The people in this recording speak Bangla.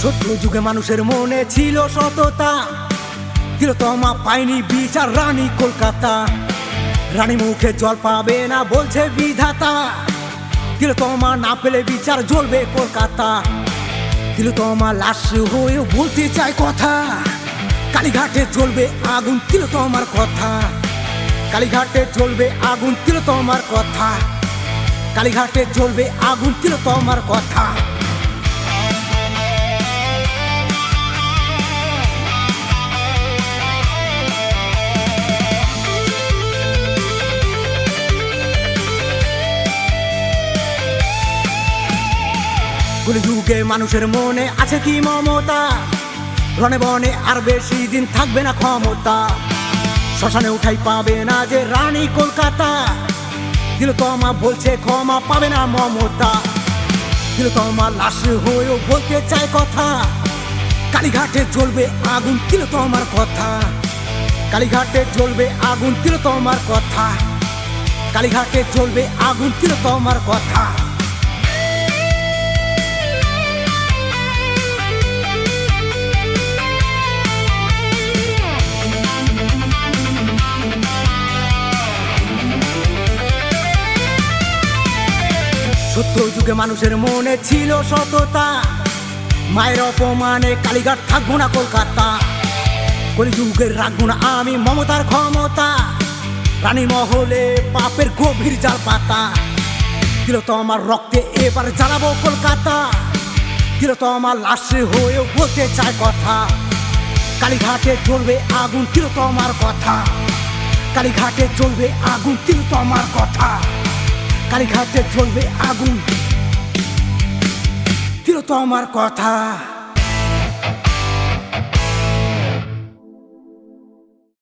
সত্য যুগে মানুষের মনে ছিল সততা, তিলোত্তমা পায়নি বিচার রানী কলকাতা। রানী মুখে জল পাবে না বলছে বিধাতা, তিলোত্তমা না পেলে বিচার জ্বলবে কলকাতা। তিলোত্তমা লাশ হয়ে বলতে চায় কথা, কালীঘাটে জ্বলবে আগুন তিলোত্তমার কথা। কালীঘাটে জ্বলবে আগুন তিলোত্তমার কথা। কালীঘাটে জ্বলবে আগুন তিলোত্তমার কথা। কলিযুগে মানুষের মনে আছে কি মমতা, রণে বনে আর বেশি দিন থাকবে না ক্ষমতা। শ্মশানে উঠাই পাবে না যে রানী কলকাতা, তিলোত্তমা বলছে ক্ষমা পাবে না মমতা। তিলোত্তমা লাশ হয়েও বলতে চায় কথা, কালীঘাটে জ্বলবে আগুন তিলোত্তমার কথা। কালীঘাটে জ্বলবে আগুন তিলোত্তমার কথা। কালীঘাটে জ্বলবে আগুন তিলোত্তমার কথা। সত্য যুগে মানুষের মনে ছিল সততা, মায়ের অপমানে কালীঘাট থাকবো না কলকাতা। কলিযুগের রাখবো না আমি মমতার ক্ষমতা, রানী মহলে পাপের গভীর জাল পাতা। তিলোত্তমার রক্তে এবার জ্বালাবো কলকাতা, তিলোত্তমার লাশ হয়েও বলতে চায় কথা। কালীঘাটে জ্বলবে আগুন তিলোত্তমার কথা। কালীঘাটে জ্বলবে আগুন তিলোত্তমার কথা। কালীঘাটে জ্বলবে আগুন তিলোত্তমার কথা।